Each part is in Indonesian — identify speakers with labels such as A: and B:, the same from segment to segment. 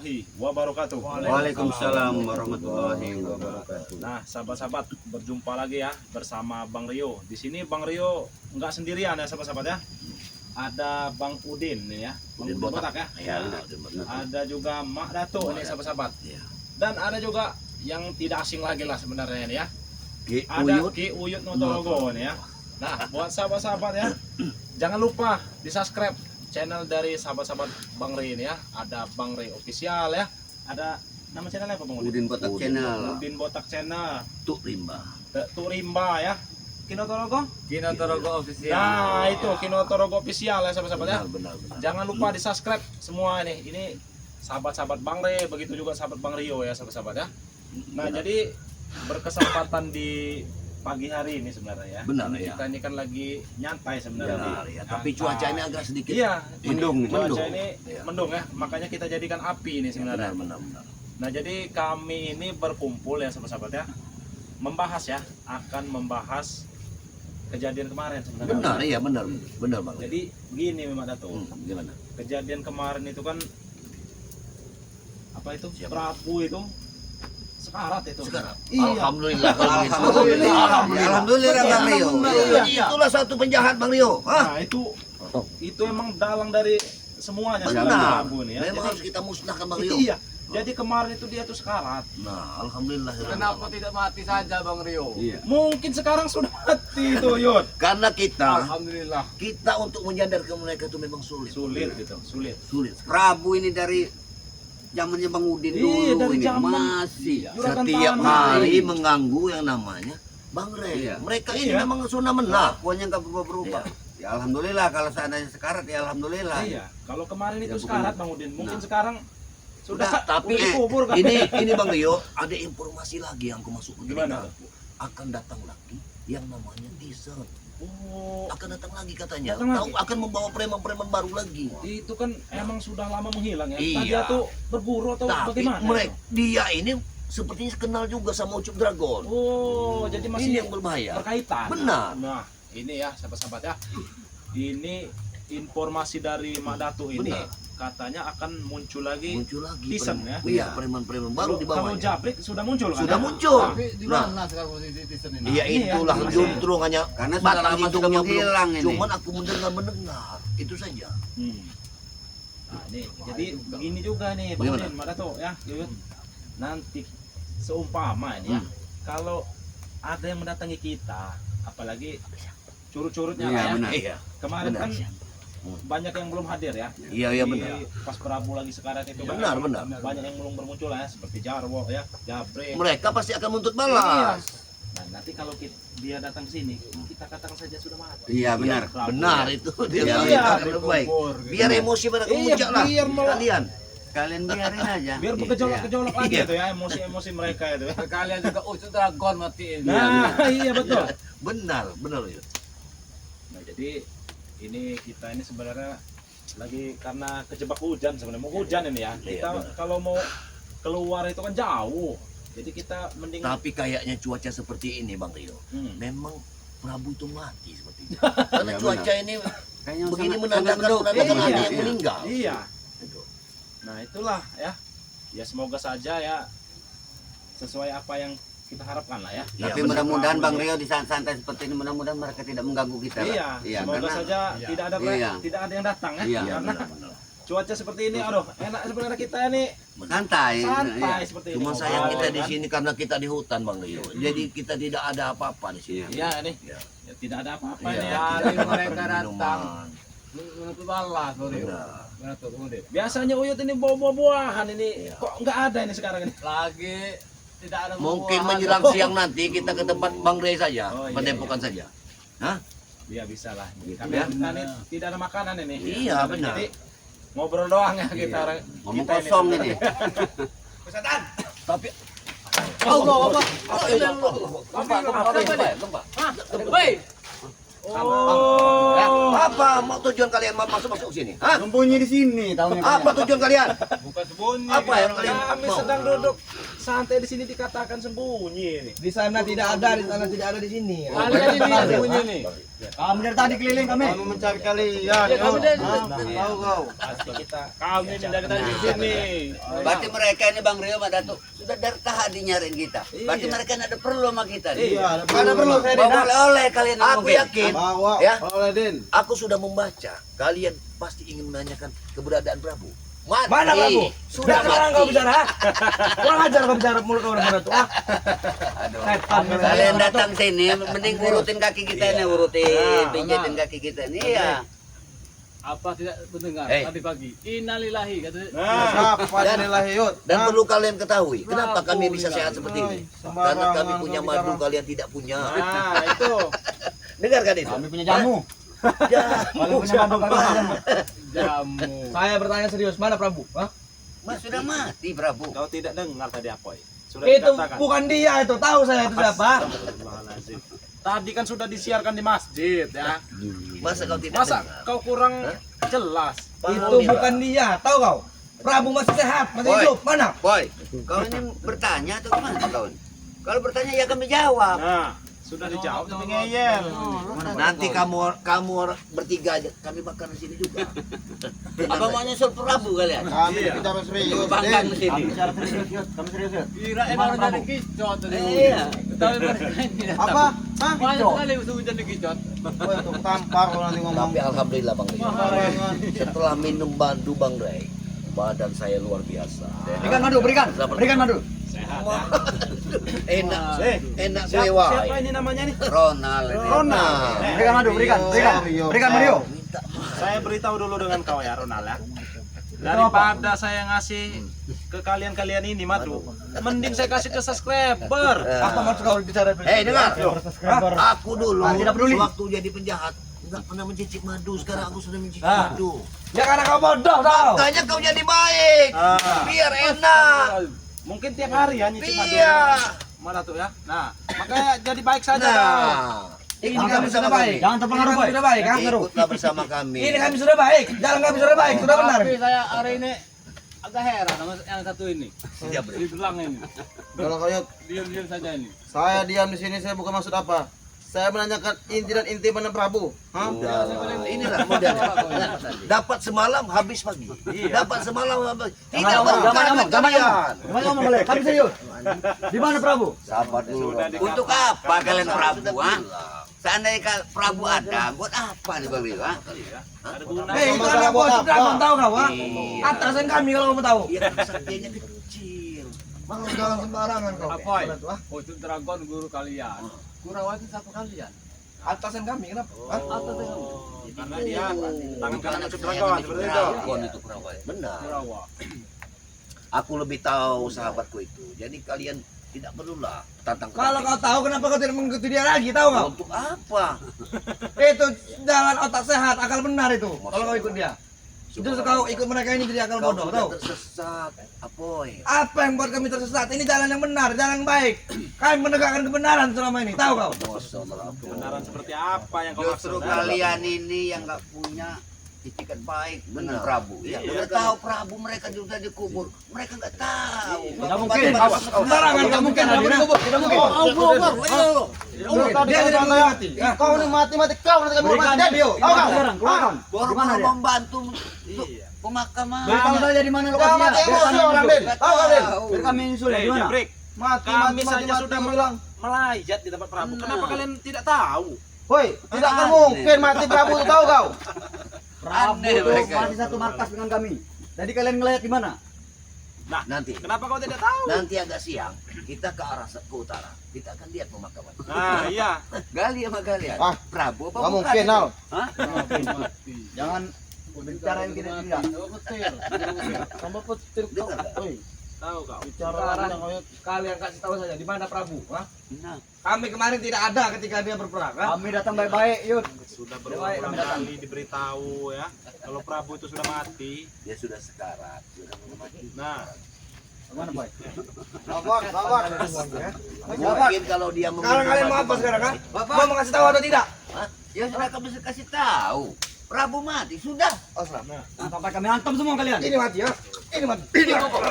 A: warahmatullahi wabarakatuh.
B: Waalaikumsalam warahmatullahi wabarakatuh.
A: Nah, sahabat-sahabat, berjumpa lagi ya bersama Bang Rio. Di sini Bang Rio nggak sendirian ya, sahabat-sahabat ya. Ada Bang Udin nih ya, Bang Udin Botak ya.
B: Ya,
A: Ada juga Mak Dato nih sahabat-sahabat. Dan ada juga yang tidak asing lagi lah sebenarnya ini ya. Ada Ki Uyut Notologo nih ya. Nah, buat sahabat-sahabat ya, jangan lupa di subscribe channel dari sahabat-sahabat Bang Ray ini ya. Ada Bang Ray Official ya. Ada nama channelnya apa Bang Udin?
B: Udin Botak Channel.
A: Udin Botak Channel.
B: Tuk Rimba.
A: Tuk Rimba ya. Kinotorogo?
C: Kinotorogo Official.
A: Nah, itu Kinotorogo Official ya sahabat-sahabat ya.
B: Benar.
A: Jangan lupa di subscribe semua ini. Ini sahabat-sahabat Bang Ray, begitu juga sahabat Bang Rio ya sahabat-sahabat ya. Nah, jadi berkesempatan di pagi hari ini sebenarnya ya.
B: Benar
A: Ini
B: ya.
A: Kita ini kan lagi nyantai sebenarnya.
B: Benar ya. Tapi
A: Nyantai.
B: cuaca ini agak sedikit.
A: Iya,
B: mendung.
A: Cuaca ini
B: Iya.
A: mendung ya. Makanya kita jadikan api ini sebenarnya.
B: Benar.
A: Nah, jadi kami ini berkumpul ya sahabat-sahabat ya. Membahas ya, akan membahas kejadian kemarin sebenarnya.
B: Benar ya, benar Bang.
A: Jadi gini Memang Dato.
B: Gimana?
A: Kejadian kemarin itu kan apa itu?
B: Siapa?
A: Prabu itu sekarat itu.
B: Sekarang.
A: Iya.
B: Alhamdulillah kalau begitu.
C: Alhamdulillah Bang Rio.
A: Iya.
B: Itulah satu penjahat Bang Rio.
A: Nah, itu emang dalang dari semuanya
B: Benar.
A: sebenarnya Prabu nih ya.
B: Memang
A: Jadi-
B: harus kita musnahkan Bang Rio.
A: Iya. Jadi kemarin itu dia tuh sekarat.
B: Nah, alhamdulillah.
C: Kenapa tidak mati saja Bang Rio?
B: Iya.
A: Mungkin sekarang sudah mati itu Yud.
B: Karena kita
C: Alhamdulillah.
B: untuk menyadarkan mereka itu memang sulit.
A: Sulit gitu, sulit.
D: Prabu ini dari zamannya Bang Udin
A: Iya,
D: dulu
A: dari
D: ini
A: zaman
D: masih
A: Juragan
B: Setiap
A: Tanah.
B: hari mengganggu yang namanya Bang Rey.
D: Iya.
B: Mereka ini
A: Iya.
B: memang sudah menang.
D: pokoknya nggak berubah-berubah. Ya alhamdulillah kalau seandainya sekarat ya alhamdulillah.
A: Iya, kalau kemarin itu
D: Ya,
A: sekarat
D: bukan.
A: Bang Udin, mungkin
D: Nah.
A: sekarang sudah
B: Tapi
A: udah dikubur kan.
B: ini Bang Rio, ada informasi lagi yang aku masuk ke
A: Gimana?
B: telinga. Akan datang lagi yang namanya teaser.
A: Oh,
B: Akan datang lagi katanya.
A: Datang
B: Tahu
A: lagi.
B: akan membawa preman-preman baru lagi.
A: itu kan emang sudah lama menghilang ya.
B: Iya.
A: Tadi tuh berburu atau
B: Tapi
A: bagaimana?
B: mereka dia ini sepertinya kenal juga sama Ucup Dragon.
A: Oh, jadi masih
B: Ini yang berbahaya.
A: berkaitan.
B: Benar.
A: Nah, ini ya sahabat-sahabat ya. Ini informasi dari Mak Datu ini
B: Benar.
A: katanya akan muncul lagi.
B: Muncul lagi
A: Teaser,
B: preman.
A: ya?
B: Iya, preman-preman baru di
A: Kalau
B: bawahnya.
A: Jabrik sudah muncul kan?
B: Sudah
A: ya?
B: muncul.
C: Tapi di mana sekarang posisi Tison ini?
B: Iya
A: Ini ya,
B: itulah
A: masih-
B: justru hanya
D: Karena sudah
B: batang
D: lama sudah
B: hidungnya belum.
D: menghilang ini.
B: Cuman aku mendengar itu saja.
A: Hmm. Nah, ini jadi begini juga nih, Bang
B: Bagaimana?
A: Udin, Mak Dato ya, Yuyut. Nanti seumpama ini ya, kalau ada yang mendatangi kita, apalagi curut-curutnya
D: Iya,
A: lah ya.
D: benar.
B: Iya.
A: Kemarin
B: Benar.
A: kan banyak yang belum hadir ya.
B: Iya
A: Di
B: benar.
A: Pas Prabu lagi sekarat itu
B: Benar.
A: banyak yang belum bermuncul ya, seperti Jarwo ya, Jabrik.
B: Mereka pasti akan menuntut
A: Iya.
B: balas.
A: Nah, nanti kalau dia datang ke sini, kita katakan saja sudah mati.
D: Iya benar.
A: Prabu,
B: Benar
A: ya.
B: itu dia
D: Iya,
B: bilang
D: iya.
B: itu lebih baik. Biar emosi mereka
A: Iya,
B: memuncak lah.
A: biar mau-
B: Kalian.
D: Kalian biarin aja.
A: Biar bergejolak-gejolak lagi
B: Iya.
A: itu ya, emosi-emosi mereka itu ya.
C: Sekalian juga Ucup Dragon matiin.
A: Nah, iya betul.
B: Benar ya.
A: Nah, jadi ini kita ini sebenarnya lagi karena kejebak hujan sebenarnya. Mau hujan ini ya.
B: Iya,
A: Kita
B: benar.
A: kalau mau keluar itu kan jauh. Jadi kita mending
B: Tapi kayaknya cuaca seperti ini Bang Rio.
A: Hmm.
B: Memang Prabu itu mati seperti itu. Karena
D: Iya,
B: cuaca ini
D: Kayaknya
B: begini
D: sangat
B: menandakan
D: mendukung.
A: Iya,
B: ada yang
A: iya.
B: meninggal.
A: Iya.
B: Itu.
A: Nah, itulah ya. Ya semoga saja ya sesuai apa yang kita harapkan lah ya.
B: Iya,
D: Tapi
B: benar.
D: mudah-mudahan Bang Rio di saat santai seperti ini mudah-mudahan mereka tidak mengganggu kita. lah.
A: Iya, semoga
D: karena
A: saja
C: Iya.
A: tidak ada yang datang ya.
D: Iya,
A: Karena
B: benar.
A: cuaca seperti ini, aduh, enak sebenarnya kita ini
D: santai.
A: santai
D: Iya.
A: seperti
B: Cuma
A: ini.
B: sayang kita
A: Ngobrol,
B: di
A: kan.
B: sini karena kita di hutan Bang Rio. Jadi kita tidak ada apa-apa di sini.
A: Iya ini.
B: Iya.
A: Ya, tidak ada apa-apa
B: Iya,
A: ini ya.
C: Hari
B: tidak ada
C: mereka datang.
B: minuman.
C: Menuntut balas Bang Rio.
B: Benar.
C: Benar tuh kemudian.
A: Biasanya Uyut ini bawa buah-buahan ini
B: Iya.
A: kok nggak ada ini sekarang ini.
C: Lagi tidak ada
B: Mungkin
C: buah-buahan.
B: menjelang siang nanti kita ke tempat Bang Rey saja,
A: Oh, iya,
B: pendepokan saja. Hah?
A: Iya bisa lah.
B: Gitu
A: Karena
B: ya.
A: kita ini tidak ada makanan ini.
B: Iya, benar.
A: Jadi ngobrol doang ya kita
B: Iya.
A: orang.
D: Ngomong
A: kita
D: kosong ini.
B: Tapi
C: Allah.
B: gempa.
C: Hei.
A: Oh.
B: Apa mau tujuan kalian masuk sini? Hah?
E: Sembunyi di sini tahunya.
B: Apa tujuan kalian?
C: Bukan sembunyi.
B: Apa yang kalian
A: Kami
B: mau?
A: sedang duduk santai di sini dikatakan sembunyi ini.
E: Di sana tidak ada, di sana tidak ada di sini.
C: Kalian ini sembunyi nih.
E: Kami dari tadi keliling kami. Kami mencari kalian.
C: Ya, kami dari
E: Tahu kau.
A: Pasti kita
C: kami ini dari tadi di sini.
D: Berarti mereka ini Bang Rio, Pak Datuk sudah dari tadi nyariin kita. Berarti mereka nggak ada perlu sama kita nih.
E: Iya, ada perlu saya
D: Bawa oleh-oleh kalian
B: Aku
D: mungkin.
B: yakin,
E: bawa.
B: ya.
E: Oleh Din.
B: Aku sudah membaca. Kalian pasti ingin menanyakan keberadaan Prabu. Mati.
E: Mana Prabu?
B: Sudah
E: Sekarang kau
B: mati.
E: bicara. Kurang ajar kau bicara mulut orang muda tuh. Setan.
D: Kalian datang sini, mending urutin kaki kita ini, urutin, pijitin kaki kita ini. Iya.
C: Apa tidak mendengar
B: Hei.
C: tadi pagi? Innalillahi kata.
E: Apa nilai yut?
B: Dan perlu kalian ketahui, kenapa
C: Prabu
B: kami bisa
C: ini
B: sehat seperti ini?
E: Sembarangan
B: Karena kami
E: kau
B: punya
E: bicara.
B: madu, kalian tidak punya.
A: Nah, itu.
B: Dengarkan itu.
E: Kami punya jamu. Kami punya madu kami punya jamu.
C: Jamu.
E: Saya bertanya serius, mana Prabu? Hah?
D: Mas sudah mati, Prabu.
A: Kau tidak dengar tadi apa? Sudah
E: Itu
A: dikatakan.
E: bukan dia itu, tahu saya itu siapa.
A: Astagfirullahaladzim. Tadi kan sudah disiarkan di masjid ya.
B: Masa kau tidak
A: Masa
B: dengar?
A: kau kurang jelas?
E: Itu bukan dia, tahu kau? Prabu masih sehat, masih
D: Woi.
E: hidup. Mana?
D: Boy, kau ini bertanya atau gimana kau ini? Kalau bertanya ya kami jawab.
A: Nah, sudah dijawab tapi ngeyel.
B: Nanti kamu bertiga aja, kami makan di sini juga.
D: Apa mau nyusul Prabu kalian?
E: Kami
A: Iya.
E: bicara serius.
D: Banggang di sini.
E: Bicara serius, Yud. Kami serius, Yud.
C: Kira emang jadi kicot tadi.
D: Iya.
C: Tapi mereka ini datang.
E: Apa? Hah?
C: Banyak sekali sudah jadi kicot.
E: Woi, untuk tampar kalau nanti ngomong.
B: Tapi alhamdulillah Bang Ray.
E: Sembarangan.
B: Setelah minum madu Bang Ray, badan saya luar biasa.
E: Berikan madu, berikan. Berikan madu.
A: Sehat ya.
B: Enak, enak gue
A: Siapa,
B: wah.
A: siapa ini namanya nih?
D: Ronald. ini.
A: Ronald.
E: Berikan madu, berikan. Berikan. Berikan Mario.
A: Saya beritahu dulu dengan kau ya Ronald ya. Daripada saya ngasih ke kalian-kalian ini madu, mending saya kasih ke subscriber.
E: Apa maksud kau bicara?
B: Dengar.
E: Subscriber.
B: Aku dulu
E: Tidak peduli.
B: waktu jadi penjahat nggak pernah mencicip madu. Sekarang aku sudah mencicip
E: Ah.
B: madu.
E: Ya karena kau bodoh tau.
B: Makanya kau jadi baik,
A: Ah.
B: biar enak.
A: Mungkin tiap hari ya nyicip madu.
B: Iya.
A: Mana tuh ya? Nah, makanya jadi baik saja kau.
B: Nah,
E: Ini
B: ikutlah
E: kami
B: bersama
E: sudah baik.
B: kami.
E: Jangan terpengaruh, Boy. Sudah baik, kan?
B: Ikutlah bersama kami.
E: Ini kami sudah baik. Jalan kami sudah baik, sudah benar.
C: Tapi saya hari ini agak heran sama yang satu ini.
B: Siap, Bro.
C: Di belang ini.
E: Kalau kau lihat,
C: Diam-diam saja ini.
E: saya diam di sini, saya bukan maksud apa. Saya menanyakan inti dan inti mana Prabu. Hah?
B: Udah, inilah model. Dapat semalam habis pagi. Dapat semalam habis. Tidak berkah kalian.
E: Gimana ngomong boleh? Kami serius. Di mana Prabu?
B: Sabar dulu.
D: Untuk apa kalian Prabu? Ha? Seandainya Prabu ada, buat apa nih Bang Rio? Ha?
A: Ada guna.
E: Hei, itu anak bos dragon tahu kau? Ha?
D: Iya.
E: Atasan kami kalau kamu tahu.
B: Iya, saktinya kecil.
E: Mau jalan sembarangan kau.
C: Apoy.
E: Mana tuh, ah?
C: Oh, itu dragon guru kalian. Kurawati siapa kalian?
E: Atasan kami kenapa? Hah?
C: Atasan kamu.
A: Karena dia tangan kanan
B: Bukan
A: untuk
B: saya
A: dragon
B: yang
A: seperti itu.
B: dragon itu Prabowo. Benar.
C: Kurawa.
B: Aku lebih tahu sahabatku itu. Jadi kalian tidak perlulah tantang.
E: Kalau kau tahu kenapa kau tidak mengikuti dia lagi, tahu kau?
B: Untuk apa?
E: Itu jalan otak sehat, akal benar itu. Kalau kau ikut dia. Justru kau ikut mereka ini jadi akal
B: Kau
E: bodoh,
B: sudah
E: tahu?
B: tersesat. Apoy.
E: Apa yang buat kami tersesat? Ini jalan yang benar, jalan yang baik. Kami menegakkan kebenaran selama ini, tahu kau?
B: Masya Allah, Apoy.
A: Kebenaran seperti apa yang kau
D: Justru
A: maksud?
D: kalian ini yang nggak punya itikat baik dengan
B: Benar.
D: Prabu. Ya,
A: Iya,
D: udah
A: kan.
D: tahu Prabu mereka sudah dikubur. Mereka nggak tahu.
E: Tidak mungkin. Sembarangan, tidak mungkin. Tidak mungkin. Dia tidak mati. Kau ini mati kau nanti kami mati. Dia tahu kau? Keluarkan.
D: Baru membantu untuk
A: Iya.
D: pemakaman.
E: Beritahu saja di mana lokasinya.
D: mati emosi orang, Din.
E: Tahu kau, Din?
D: Biar
E: kami nyusul
A: Hei, Jabrik,
E: Mati,
A: kami saja sudah melayat di tempat Prabu. Kenapa kalian tidak tahu?
E: Woi, tidak akan mungkin mati Prabu itu, tahu kau?
D: Aneh mereka.
E: Masih satu markas dengan kami. Jadi kalian ngelayat di mana?
B: Nanti.
A: Kenapa kau tidak tahu?
B: Nanti agak siang kita ke arah ke utara. Kita akan lihat pemakaman.
A: Nah, iya.
D: Gali sama kalian.
E: Ah,
D: Prabu apa
E: Nggak
D: bukan?
E: mungkin, Al.
D: Hah?
C: Mati.
E: Jangan bicara yang tidak-tidak.
C: Oh, petir.
E: Tambah petir kau. Woi,
A: Tahu kau.
E: bicara kalian kasih tahu saja di mana Prabu, ha?
D: Nah,
E: Kami kemarin tidak ada ketika dia berperang, ha?
F: Kami datang baik-baik, Yud.
A: Sudah berulang kali diberitahu ya. Kalau Prabu itu sudah mati.
B: Dia sudah sekarat, sudah mati.
A: Nah,
F: Mana, Boy?
E: Sabar, sabar.
B: Mungkin kalau dia
E: Sekarang kalian mau apa sekarang, ha? Mau mengasih tahu atau tidak?
D: Ya sudah kami kasih tahu. Prabu mati sudah.
E: Oh, salah.
F: Sampai kami hantam semua kalian.
E: Ini mati ya. Ini mati.
D: Ini rokok.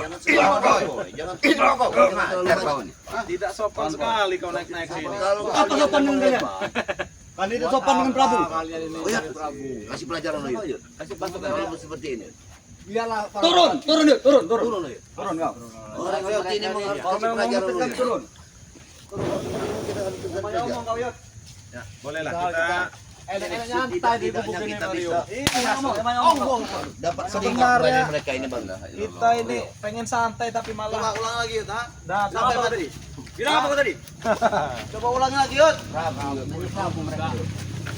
D: Jangan rokok. Jangan
A: Tidak sopan sekali kau naik-naik sini.
F: Apa sopan dengan kalian? Kalian itu sopan dengan Prabu.
A: Kalian ini
B: Uyut, kasih pelajaran Uyut. Kasih pelajaran seperti ini.
C: Biarlah para
F: Turun, turun yuk, turun.
B: Turun Uyut.
F: Turun kau.
B: Orang seperti ini harus
F: Kalau
B: kasih
F: memang
B: pelajaran
F: mau tekan
B: Uyut.
F: turun.
B: Kita harus tekan
F: Banyak
B: saja.
F: ngomong kau yuk.
A: Ya, bolehlah kita
C: enak-enak nyantai di bubuk
B: Setidaknya
C: ini
B: kita
C: Mario.
B: bisa
F: Banyak ngomong.
B: dapat sedikit
A: Sebenarnya
B: dari mereka ini bang.
A: kita ini pengen santai tapi malah
C: Ulang lagi Yud, ha?
A: datang
F: Apa tadi? Bilang apa tadi?
C: Coba ulang lagi Yud.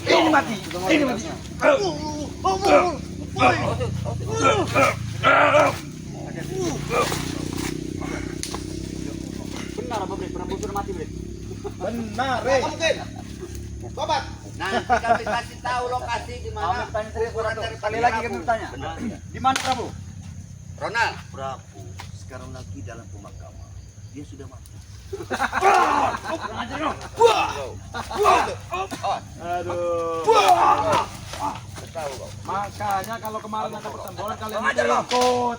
E: Ini mati. Ini mati.
F: Benar apa Brit? Prabu sudah mati Brit.
A: benar,
C: Mungkin. Sobat.
D: Nanti kami kasih tahu lokasi di mana.
F: Kami tanya serius
D: kuburan
F: Prabu.
D: dari
F: Kali lagi
D: Prabu.
F: kami tanya. Di mana Prabu?
D: Ronald.
B: Prabu sekarang lagi dalam pemakaman. Dia sudah mati.
F: Kurang ajar dong.
A: Aduh. Makanya kalau kemarin ada pertempuran kalian
F: Ajar,
A: itu
F: Bang.
A: ikut.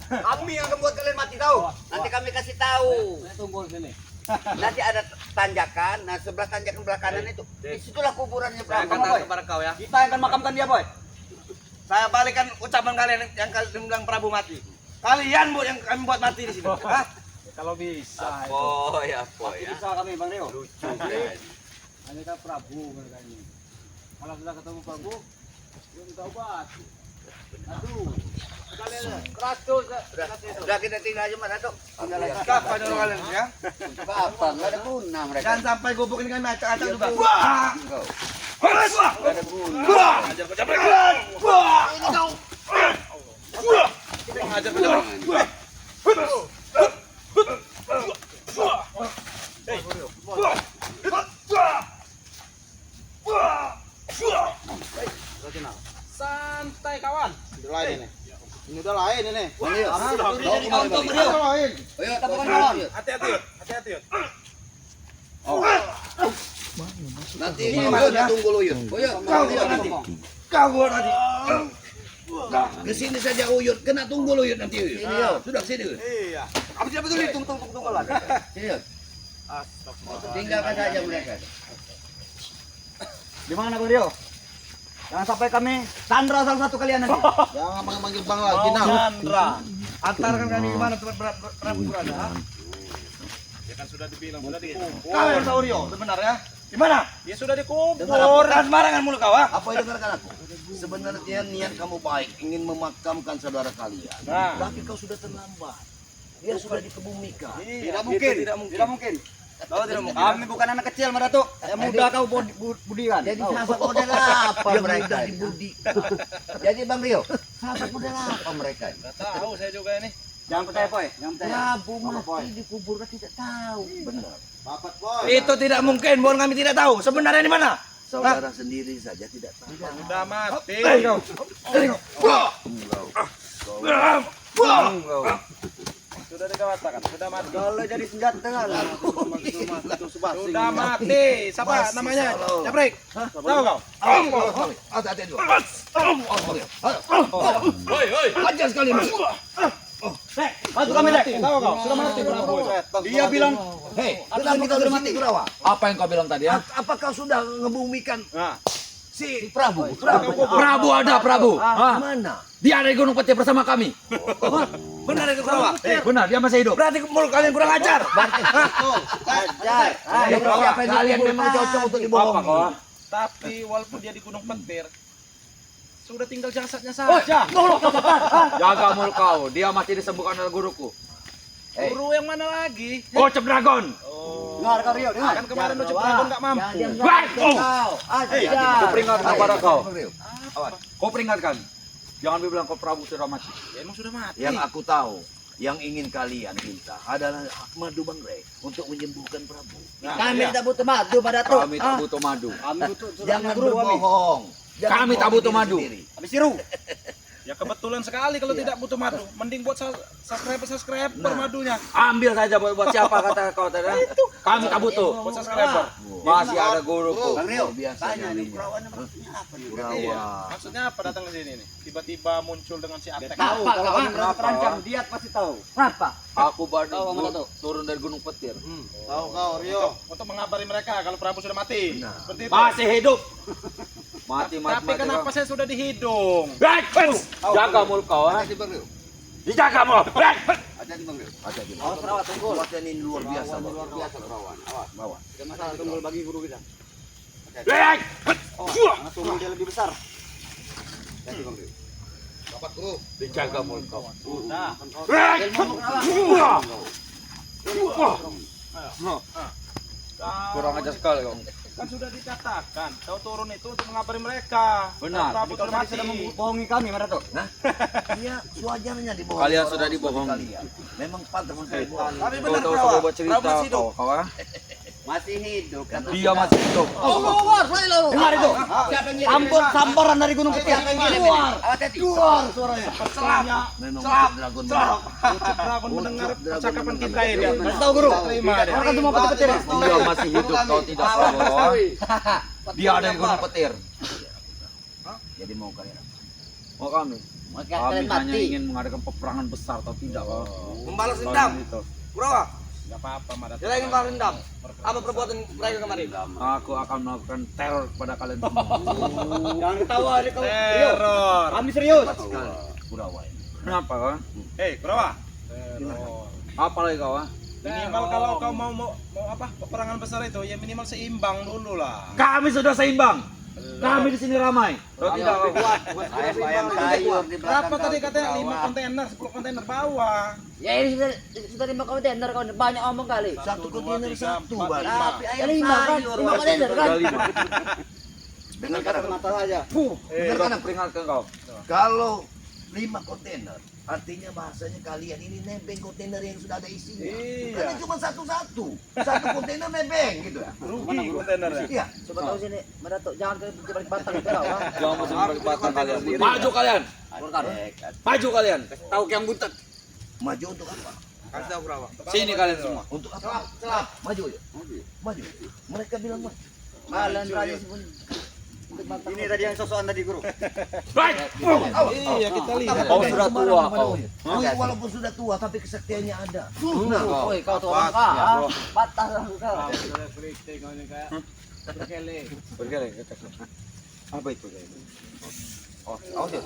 D: Kami yang akan buat kalian mati tahu. Nanti kami kasih tahu.
C: Tunggu sini.
D: Nanti ada tanjakan. Nah sebelah tanjakan belah kanan itu. Disitulah kuburannya
E: Saya
D: Prabu.
E: akan tahu kepada kau ya.
F: Kita yang akan makamkan dia, Boy.
E: Saya balikan ucapan kalian yang kalian bilang Prabu mati. Kalian bu yang kami buat mati di sini. Hah?
A: Kalau bisa. itu.
B: Oh ya, oh ya.
F: Bisa kami Bang Rio.
C: Hanya kan Prabu mereka ini. Kalau sudah ketemu Prabu, dia minta obat. Aduh. Kalian keras tuh.
D: Sudah kita tinggal aja mana tuh.
E: Kapan dulu kalian ya?
D: Apa? Enggak ada guna mereka.
E: Jangan sampai gubuk ini kami acak-acak juga.
D: Enggak. Enggak ada guna.
E: Ajar kau capek. Ini kau. Ajar kau capek.
A: Santai kawan.
C: Lain ini. Ini udah lain ini.
D: Mario.
E: Untuk Mario.
C: Lain.
D: Ayo
C: Kita bukan kawan.
A: Hati-hati, Yud. Hati-hati, Yud.
B: Nanti
E: Ini
B: Uyut
E: maksudnya.
B: tunggu Uyut.
D: Uyut.
E: Kau buat nanti. Kau buat nanti.
B: Kesini saja Uyut, kena tunggu Uyut nanti Uyut.
D: Ini, Uyut.
B: Sudah sini Uyut.
A: Iya.
F: Apa sih betul itu? Tunggu lah.
D: Iya.
A: Astagfirullah.
D: Tinggalkan saja mereka.
F: Di mana Bang Rio? Jangan sampai kami sandra salah satu kalian nanti.
C: Jangan manggil Bang lagi.
A: Mau
C: Nah.
A: Chandra.
E: Antarkan kami ke mana tempat Prabu berada. ha?
A: Ya kan sudah dibilang, sudah dikubur.
E: Kau yang tahu Rio, benar ya? Di mana?
A: Ya sudah dikubur.
E: Jangan sembarangan mulut kau ha?
B: Apa yang dengarkan aku? Sebenarnya niat kamu baik, ingin memakamkan saudara kalian.
A: Nah.
B: Tapi kau sudah terlambat. Dia sudah dikebumikan.
F: Tidak mungkin.
E: Tidak mungkin.
F: Tidak mungkin.
E: Kau tidak mungkin.
F: Kami bukan anak kecil, Madatuk. Yang muda kau budikan.
D: Jadi
F: Tahu.
D: sahabat model apa
B: Yang
D: mereka?
B: mudah dibudi.
D: Jadi Bang Rio, sahabat model apa mereka?
A: Nggak tahu saya juga ini.
F: Jangan percaya, Boy. Jangan percaya.
D: Prabu mati dikuburkan tidak tahu.
B: Benar.
C: Bapak boy.
E: Itu tidak mungkin, bukan kami tidak tahu. Sebenarnya di mana?
B: Saudara sendiri saja tidak tahu.
A: Sudah mati.
E: Kau.
A: Sudah dikatakan, sudah mati.
F: Kalau jadi senjata lah.
A: Sudah mati. Siapa namanya? Caprik. Tahu kau?
B: Hati-hati dulu.
E: Ajar sekali mas.
F: Bantu kami, Dek.
A: Tahu kau? Sudah mati Prabu.
F: Dia bilang,
B: Hei,
F: Atas
B: kenapa
F: kita
B: kau
F: sudah
B: sudah
F: mati.
B: mati Kurawa?
G: Apa yang kau bilang tadi ya?
B: Apa kau sudah ngebumikan
A: Nah,
B: si Prabu? Prabu.
G: Prabu ada Prabu. Hah?
B: Mana?
G: Dia ada di Gunung Putih bersama kami.
E: Benar itu Kurawa?
G: Benar, dia masih hidup.
E: Berarti mulut kalian kurang ajar.
D: Ajar.
B: Kalian memang cocok untuk dibohongi.
A: tapi walaupun dia di Gunung Petir, sudah tinggal jasadnya saja.
G: Jaga mulut kau. Dia masih disembuhkan oleh guruku.
A: Guru yang mana lagi?
G: Gocep Dragon.
A: Oh,
F: dengar kau Rio, dengar.
A: kan kemarin Ucap Dragon nggak mampu.
G: Kau peringatkan kepada kau. Kau peringatkan. Jangan bilang kau Prabu sudah mati.
A: Ya emang sudah mati.
B: Yang aku tahu, yang ingin kalian minta adalah madu Bang Rey untuk menyembuhkan Prabu.
D: Kami tidak butuh madu pada tuh.
G: Kami tak butuh madu.
F: Kami butuh
B: Jangan berbohong. Jangan
G: Kami tak
B: bohongi
G: butuh
B: diri
G: madu.
B: sendiri.
F: Habis siru.
A: Ya kebetulan sekali kalau tidak butuh madu. Mending buat subscriber madunya.
G: Ambil saja buat siapa kata kau tadi. Kami tak butuh.
A: Buat subscriber.
G: Masih ada guruku.
D: Bang Rio,
B: biasa
D: tanya nih
B: jadinya.
D: perawan maksudnya apa nih?
A: Iya. Maksudnya apa datang ke sini nih? Tiba-tiba muncul dengan si Atek.
F: Tahu kalau kamu merasa terancam, dia pasti tahu. Kenapa?
G: Aku baru
F: Tahu, mana tahu?
G: turun dari Gunung Petir.
C: Tahu kau Rio.
A: Untuk mengabari mereka kalau Prabu sudah mati. Seperti itu.
G: Masih hidup. Mati.
A: Tapi kenapa saya sudah di hidung?
G: Jaga mulut kau, ha?
D: Hati Bang Rio.
G: Dijaga mulut.
D: Hati Bang Rio.
B: Hati-hati.
F: Awas perawat tunggul.
B: Kuatnya ini luar biasa. Bang.
D: Luar biasa perawan. Awas.
B: Bawa.
F: Tidak masalah tunggul bagi guru kita.
D: Oh,
F: Karena tunggul dia lebih besar.
D: hati Bang Rio. Dapat guru.
G: Dijaga mulut kau.
A: Sudah.
G: Kurang ajar sekali kau.
A: Kan sudah dikatakan, kau turun itu untuk mengabari mereka.
G: Benar.
A: Prabu
F: Kau
A: sudah
F: tadi
A: mati.
F: sudah membohongi kami, Marato.
B: Iya, sewajarnya dibohong.
G: Kalian sudah dibohong.
B: Kalian. Memang pantas untuk dibohong.
C: Tapi
G: Kau
C: benar
G: tahu
C: perawan.
G: coba cerita
C: Prabu masih hidup.
G: kau, ha?
D: Masih hidup.
G: Dia masih hidup.
F: Dengar itu.
D: Siapa yang ngirim?
F: Ambon sambaran dari Gunung Petir.
D: Siapa yang ngirim ini?
F: Keluar.
D: Awas hati.
F: Keluar suaranya.
B: Memang Ucup Dragon benar.
A: Ucup Dragon mendengar percakapan kita ini.
F: Kasih tahu guru.
A: Terima dia.
F: Keluarkan semua peti petir.
G: Dia masih hidup, kau tidak tahu, ha? Dia ada di Gunung Petir.
B: Jadi mau kalian apa?
G: Oh kami.
F: Maka
G: Kami
F: kalian
G: hanya
F: mati.
G: ingin mengadakan peperangan besar atau tidak, kau?
C: Membalas dendam. Kurawa,
A: Enggak apa-apa, Madat.
C: kita ingin membalas dendam. Apa perbuatan mereka kemarin?
G: Aku akan melakukan teror kepada kalian semua.
F: Jangan ketawa nih kau. Rio.
A: Teror.
F: Kami serius.
B: Kurawa ini.
G: Kenapa, kau?
A: Hei, Kurawa. Teror.
G: Apa lagi kau, ha?
A: Minimal kalau kau mau apa? Peperangan besar itu ya minimal seimbang dulu lah.
G: Kami sudah seimbang. Kami di sini ramai. Kau tidak, kau?
D: Ayam sayur di belakang.
A: Berapa tadi
D: kau.
A: katanya 5 kontainer, 10 kontainer bawa.
F: Ya ini sudah 5 kontainer kau banyak omong kali.
B: Satu kontainer satu, Bang.
D: Tapi ayam
F: Ya 5 kan,
D: sayur.
F: 5 kontainer kan.
G: Sudah 5.
B: Dengarkan aku.
F: Mata saja.
G: Dengarkan aku peringatkan kau.
B: Kalau 5 kontainer, artinya bahasanya kalian ini nebeng kontainer yang sudah ada isinya.
A: Iya.
B: Karena cuma satu-satu. Satu kontainer nebeng gitu.
A: Rugi kontainernya.
B: Iya.
F: Coba tahu sini, Marato, jangan kalian balik batang itu kau.
G: Jangan musim balik batang kalian. Maju kalian. Maju kalian. Tahu yang buntut.
B: Maju untuk apa?
C: Kasih tahu Kurawa.
G: Sini kalian semua.
B: Untuk apa? Maju ya. Maju. Mereka bilang maju.
F: Kalian berani sembunyi.
C: Ini tadi yang sosokan tadi guru.
G: Baik.
A: Iya, kita lihat.
G: Kau sudah tua, kau.
B: Walaupun sudah tua tapi kesaktiannya ada.
F: Woi, kau tuh orang kah? Batas kau.
G: Berkali. Apa itu?
B: Oh, ya.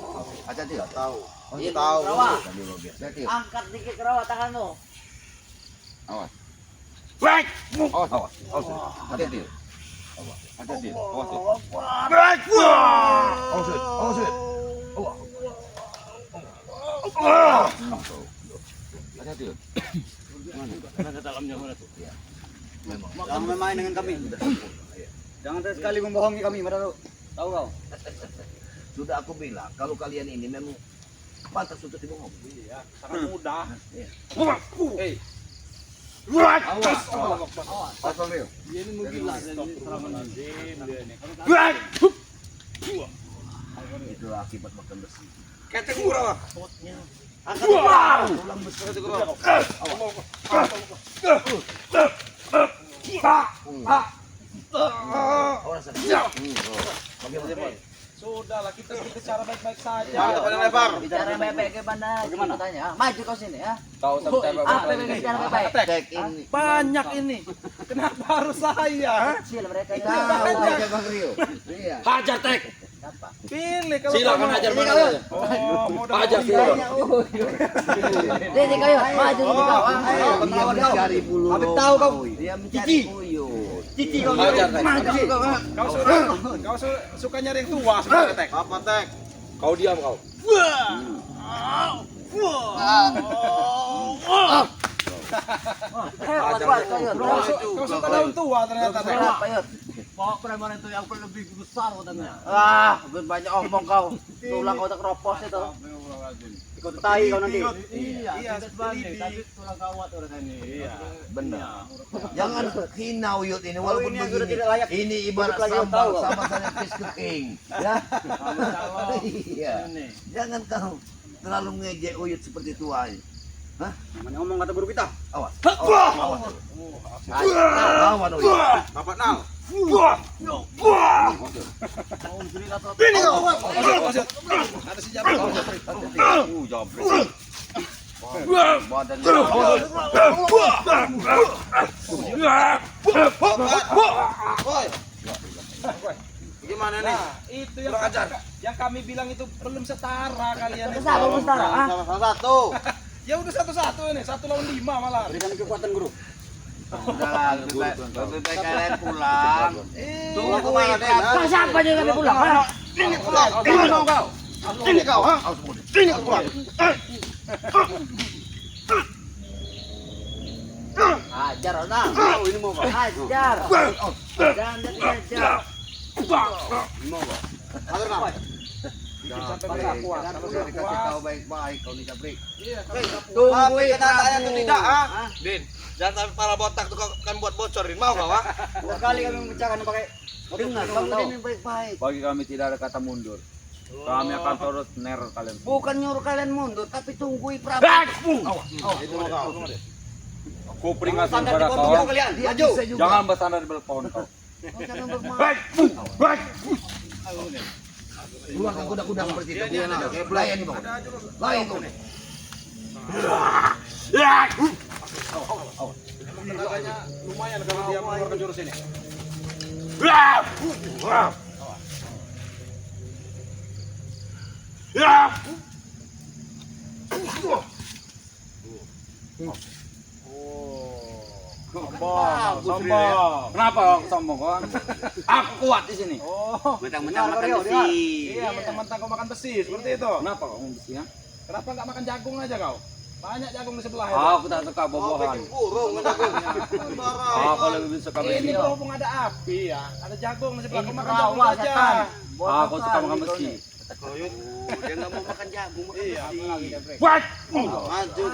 B: Hati-hati ya. Tahu.
F: Iya, tahu.
B: Hati-hati.
F: Angkat dikit kerawat tanganmu.
G: Baik.
B: Awas. Hati-hati. Hati-hati. Awas.
G: Baik.
B: Awas. Awas. Hati-hati.
F: Jangan main dengan kami. Jangan sekali membohongi kami, Marato. Tahu kau?
B: Sudah aku bilang, kalau kalian ini memang pantas untuk dibohong.
A: Iya, sangat mudah.
G: Hei.
B: Awas.
F: Dia ini menggila dari serangan
G: Baik.
B: Itulah akibat makan besi.
C: Ketek Kurawa.
B: Tulang besi. Awas.
A: Sudahlah, kita berbicara baik-baik saja.
C: Jangan pada lebar.
F: bicara baik-baik ke mana? Bagaimana? Tanya. Maju kau sini ya.
G: Kau sampai
F: Apa yang bicara baik-baik?
B: Cek ini.
A: Banyak ini. Kenapa harus saya?
F: Kecil mereka ini.
B: Tahu aja Bang Rio. Iya.
G: Hajar tek.
F: Apa?
A: Pilih kalau
G: Silakan
A: kamu-
G: hajar mana
F: Ini
G: saja.
A: Oh, mudah.
G: Hajar silakan.
F: Ini kayu, maju sini kau.
B: Dia mencari bulu.
F: Habis tahu kau.
B: Dia mencari buyut.
F: Cici kau.
G: Hajar tek.
F: Maju kau.
A: Kau suka nyari yang tua sebenarnya, Tek.
C: Apa tek?
G: Kau diam kau.
F: Kuat kayu.
A: Kau suka daun tua ternyata, Tek.
F: Berapa yuk?
C: Bawa preman itu yang lebih besar katanya.
F: Ah, banyak omong kau. Tulang kau tak keropos itu. Ikut tai kau nanti.
C: Iya, sebanding, tapi tulang kawat orang ini. Iya.
B: Benar. Jangan hina Uyut ini walaupun
F: ini yang sudah
B: begini.
F: tidak layak
B: Ini ibarat
F: hidup lagi,
B: sambal
F: tahu kau.
B: sama saja fish cooking. Ya.
C: Kalau
B: Iya.
C: ini.
B: Jangan kau terlalu ngejek Uyut seperti itu aja. Hah?
F: Namanya ngomong kata guru kita.
B: Awas. Awas. Lawan Uyut.
G: Bapak nang.
B: Ini kau.
A: Ada si Jabrik.
G: Jabrik.
B: Badannya.
G: Gimana nih?
A: Nah, itu yang yang kami bilang itu belum setara kalian.
F: Belum setara, ah?
G: Sama satu.
A: Ya udah satu-satu ini, 1 lawan 5 malah.
F: Berikan kekuatan guru.
B: Udah, lebih baik kalian pulang.
G: Pulang kemana Den?
F: Siapa dia kami pulang?
G: Ini kau. Ini kau, ha? Ini kau pulang.
F: Ajar orang.
G: Ini mau kau.
F: Ajar. Jangan diajar.
G: Atur kau.
B: Kalau saya dikasih tahu baik-baik kau nih Jabrik.
G: Tunggu kenyataannya atau tidak, ha?
B: Din, jangan sampai pala botak tuh kan buat bocorin mau kau, ha?
F: Dua kali kami memecahkan pakai dengar. Kamu
B: tahu.
F: ini baik-baik.
G: Bagi kami tidak ada kata mundur. Kami akan terus neror kalian.
F: Bukan nyuruh kalian mundur, tapi tunggui Prabu.
G: Itu mau kau. Aku peringatkan
F: Sandar di
G: kepada
F: pohon
G: kau.
F: tubuh kalian. Maju.
G: Jangan bersandar di belakang kau.
F: Jangan bermain.
B: Keluarkan kuda-kuda seperti itu. Layan kau. Layan kau.
A: Tenaganya lumayan kalau dia mengeluarkan jurus ini. Sombong.
G: Kenapa kau sombong kau? Aku kuat di sini.
A: Oh,
F: Mentang-mentang makan besi.
A: iya, mentang-mentang kau makan besi seperti itu.
G: Kenapa kau ngomong besi ya?
A: Kenapa nggak makan jagung aja kau? Banyak jagung di sebelah itu.
G: Aku tak suka bobohan. Aku lebih suka
A: Ini
G: besi.
A: berhubung ada api ya, ada jagung di sebelah.
F: Ini
A: Kau makan jagung
F: perawan,
A: aja.
F: setan.
G: Aku suka makan besi.
F: Dia nggak mau makan jagung, makan
A: Iya,
F: besi.
A: apalagi Jabrik.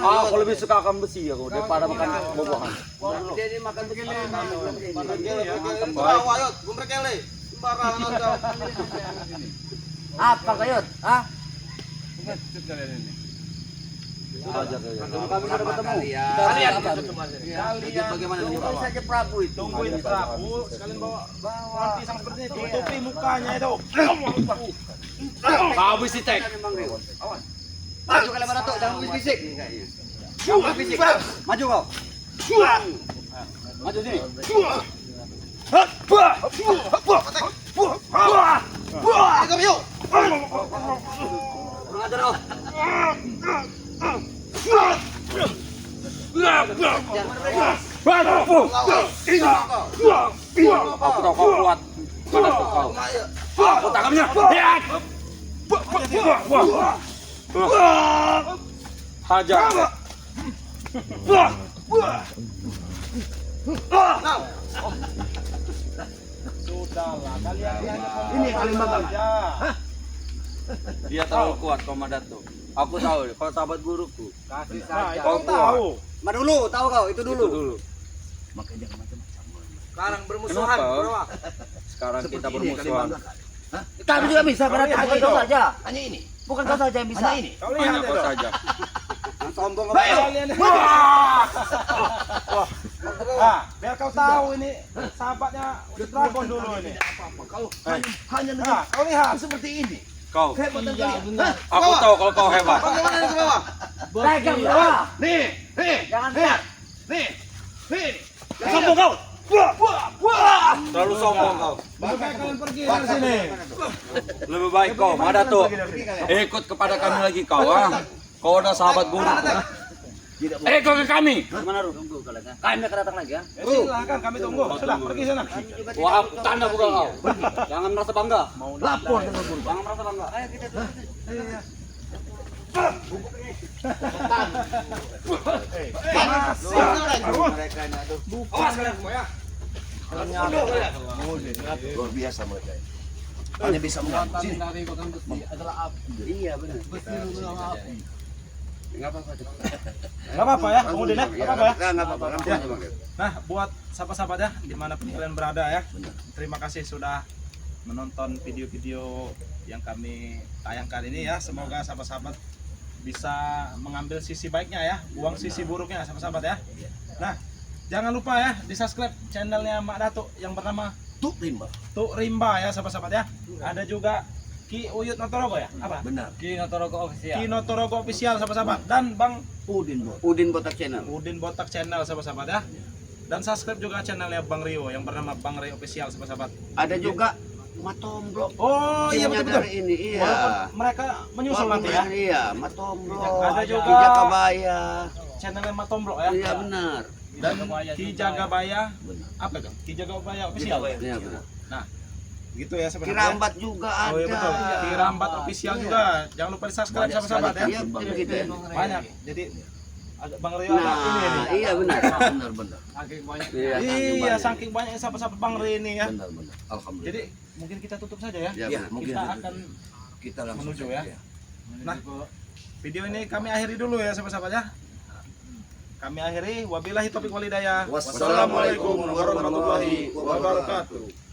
G: Aku lebih suka makan besi aku daripada makan bobohan.
F: Dia ini makan begini. Apa kayot? Hah?
G: Aja kayak.
F: Kami sudah bertemu.
B: Kalian
A: Kalian
F: Bagaimana tunggu saja Prabu itu.
A: tungguin Prabu, sekalian bawa pisang seperti ini, tutupi mukanya itu.
G: Kau besi tek.
F: Maju kalian mana tuh? Jangan bisik. Jangan bisik. Maju kau. Maju sini. Kurang ajar kau.
G: Aku tahu kau kuat. Mana tuh kau? Aku tangannya. Hajar.
A: Sudahlah, kalian
B: Ini yang paling bakal.
A: aja.
G: Dia terlalu kuat Komandanto. Aku tahu kau sahabat guruku.
F: Kasih
A: Nah,
F: saja.
A: kau tahu.
F: Mana dulu? Tahu kau? Itu
G: Itu
F: dulu.
G: dulu.
B: Makanya jangan macam-macam.
F: Sekarang bermusuhan.
G: Kenapa? Sekarang kita
B: Seperti ini yang kalian
G: bermusuhan.
B: banggakan. Hah?
F: Kami juga bisa pada
A: Kalian
F: hanya
A: itu.
F: kau saja.
B: Hanya ini.
F: Bukan kau saja yang bisa.
B: Hanya ini.
A: Kau lihat
G: Hanya kau
A: itu.
G: saja.
F: Sombong kau.
A: Kalian. Ah, biar kau tahu ini sahabatnya Dragon dulu ini.
B: Kau hanya
A: Nah,
B: dengan
A: kau lihat.
B: seperti ini.
G: Kau.
B: Kehebatan kalian. Hah?
G: Aku tahu kalau kau hebat.
F: Pegang bawah.
B: Nih, nih,
F: Jangan
B: nih,
F: lihat.
B: nih, nih.
G: Sombong kau. Terlalu sombong kau.
A: Lebih baik kalian pergi dari sini.
G: Lebih baik kau, Madato. Ikut kepada kami lagi kau, ah. Kau udah sahabat guru. Ikut ke kami.
F: Gimana Ru? Tunggu kalian. Kami akan datang lagi ya.
A: Silahkan kami tunggu. Sudah pergi sana.
G: Wah, aku tanda buka kau.
F: Jangan merasa bangga.
B: Lapor dengan guru.
F: Jangan merasa bangga. Ayo kita dulu.
B: Luar biasa mereka. hanya bisa mengganggu. Sini.
C: dari Bagang Besi adalah api.
D: Iya benar.
C: Besi adalah api.
D: Enggak apa-apa.
A: Nggak apa-apa ya, Bang Udin ya, nggak apa-apa ya.
D: Enggak apa-apa. Langsung
A: Ya.
D: aja, Bang.
A: Nah, buat sahabat-sahabat ya, dimanapun kalian berada ya, terima kasih sudah menonton video-video yang kami tayangkan ini ya. Semoga sahabat-sahabat bisa mengambil sisi baiknya ya, buang sisi buruknya sahabat-sahabat ya. Nah, jangan lupa ya di subscribe channelnya Mak Datuk yang bernama
B: Tuk Rimba.
A: Tuk Rimba ya sahabat-sahabat ya. Ada juga Ki Uyut Notorogo ya, apa?
B: Benar.
C: Kino Torogo official.
A: Ki Notorogo official sahabat-sahabat, dan Bang
B: Udin Bot.
D: Udin Botak Channel.
A: Udin Botak channel sahabat-sahabat ya. Dan subscribe juga channelnya Bang Rio yang bernama Bang Rio official sahabat-sahabat.
D: Ada juga Matomblo.
A: Oh iya
D: Timnya
A: betul-betul.
D: dari ini, iya.
A: Walaupun mereka menyusul nanti ya.
D: Iya, Matomblo.
A: Ada juga
D: Ki Jakabaya.
A: channelnya Matomblo ya.
D: Iya benar.
A: Dan Ki Jagabaya
B: Benar.
A: apa itu? Ki Jagabaya official.
D: Iya benar.
A: Gitu ya sebenarnya.
D: Kirambat juga ada.
A: Oh iya betul. Kirambat official juga. Jangan lupa di subscribe
B: Banyak
A: sahabat-sahabat ya.
B: sekali
D: Iya,
B: kan,
D: gitu ya.
A: Banyak. Jadi ada Bang Rio ada ini
D: Nah,
A: nih.
D: iya benar.
B: Benar.
C: Saking banyak.
D: Iya,
A: Iya, saking banyak sahabat-sahabat Bang Rio ini ya.
B: Benar. Alhamdulillah.
A: Jadi mungkin kita tutup saja ya.
D: Iya,
B: Ya,
D: benar.
B: mungkin
A: Kita akan
B: kita langsung
A: menuju
B: saja,
A: ya. Nah, video ini kami akhiri dulu ya sahabat-sahabat ya. Kami akhiri, wabillahi taufiq walhidayah.
B: Wassalamualaikum warahmatullahi wabarakatuh.